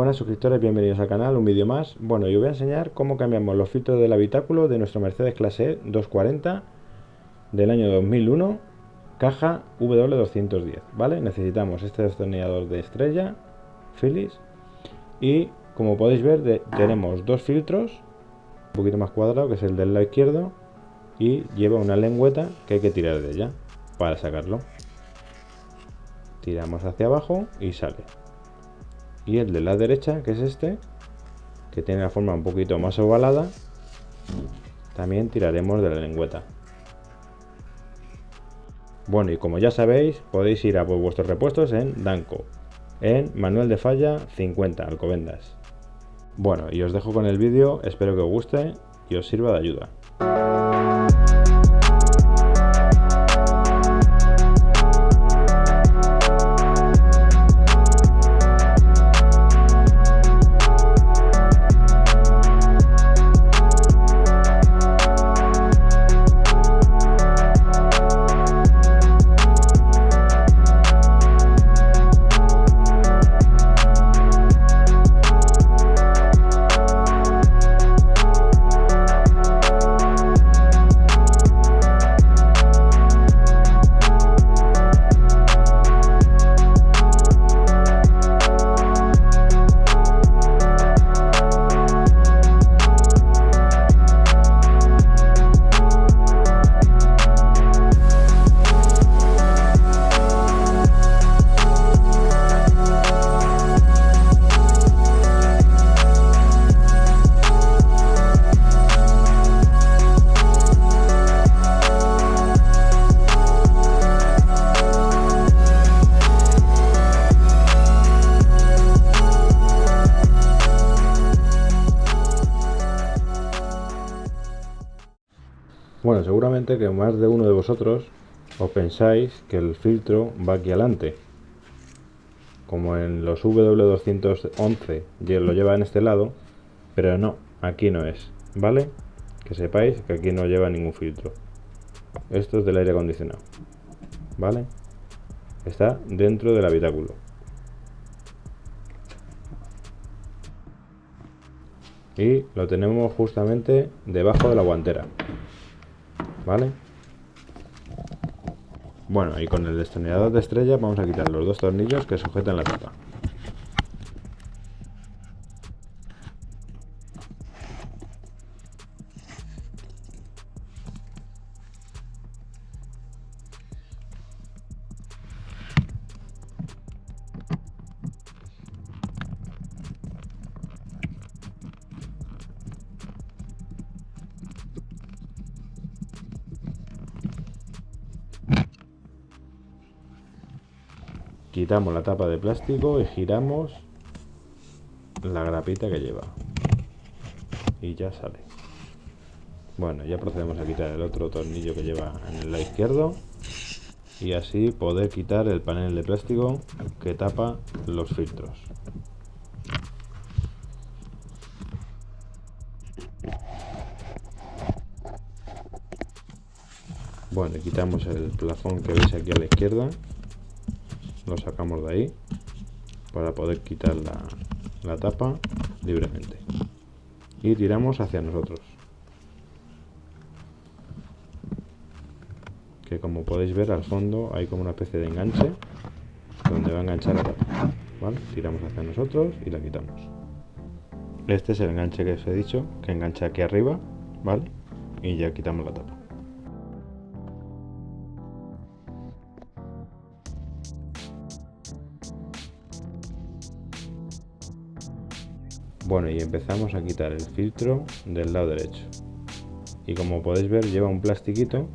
Buenas suscriptores, bienvenidos al canal, un vídeo más. Bueno, yo voy a enseñar cómo cambiamos los filtros del habitáculo de nuestro Mercedes clase E 240 del año 2001, caja W210, ¿vale? Necesitamos este destornillador de estrella, Phillips, y como podéis ver tenemos dos filtros, un poquito más cuadrado, que es el del lado izquierdo, y lleva una lengüeta que hay que tirar de ella para sacarlo. Tiramos hacia abajo y sale. Y el de la derecha, que es este, que tiene la forma un poquito más ovalada, también tiraremos de la lengüeta. Bueno, y como ya sabéis, podéis ir a por vuestros repuestos en Danco, en Manuel de Falla 50, Alcobendas. Bueno, y os dejo con el vídeo, espero que os guste y os sirva de ayuda. Bueno, seguramente que más de uno de vosotros os pensáis que el filtro va aquí adelante, como en los W211 lo lleva en este lado, pero no, aquí no es, ¿vale? Que sepáis que aquí no lleva ningún filtro. Esto es del aire acondicionado, ¿vale? Está dentro del habitáculo. Y lo tenemos justamente debajo de la guantera, ¿vale? Bueno, y con el destornillador de estrella vamos a quitar los dos tornillos que sujetan la tapa. Quitamos la tapa de plástico y giramos la grapita que lleva y ya sale. Bueno, ya procedemos a quitar el otro tornillo que lleva en el lado izquierdo y así poder quitar el panel de plástico que tapa los filtros. Bueno, y quitamos el plafón que veis aquí a la izquierda, lo sacamos de ahí para poder quitar la tapa libremente y tiramos hacia nosotros, que como podéis ver al fondo hay como una especie de enganche donde va a enganchar la tapa, ¿vale? Tiramos hacia nosotros y la quitamos. Este es el enganche que os he dicho, que engancha aquí arriba, ¿vale? Y ya quitamos la tapa. Bueno, y empezamos a quitar el filtro del lado derecho. Y como podéis ver lleva un plastiquito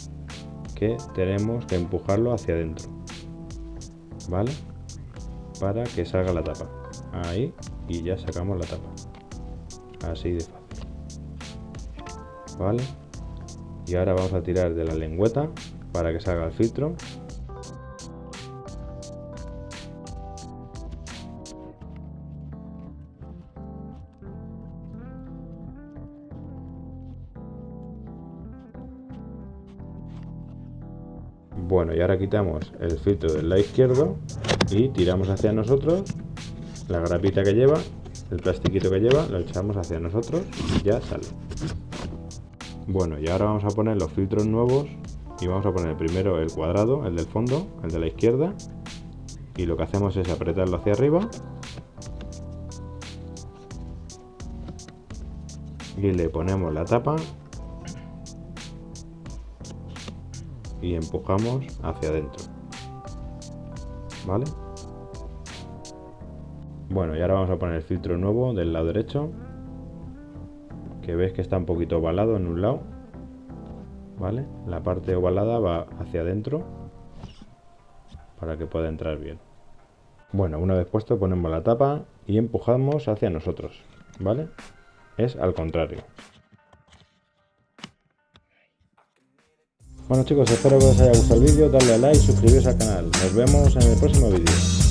que tenemos que empujarlo hacia adentro, ¿vale? Para que salga la tapa. Ahí, y ya sacamos la tapa. Así de fácil, ¿vale? Y ahora vamos a tirar de la lengüeta para que salga el filtro. Bueno, y ahora quitamos el filtro del lado izquierdo y tiramos hacia nosotros la grapita que lleva el plastiquito que lleva lo echamos hacia nosotros y ya sale. Bueno, y ahora vamos a poner los filtros nuevos y vamos a poner primero el cuadrado, el del fondo, el de la izquierda, y lo que hacemos es apretarlo hacia arriba y le ponemos la tapa y empujamos hacia adentro, ¿vale? Bueno, y ahora vamos a poner el filtro nuevo del lado derecho, que ves que está un poquito ovalado en un lado, ¿vale? La parte ovalada va hacia adentro para que pueda entrar bien. Bueno, una vez puesto ponemos la tapa y empujamos hacia nosotros, ¿vale? Es al contrario. Bueno chicos, espero que os haya gustado el vídeo, darle a like, suscribiros al canal. Nos vemos en el próximo vídeo.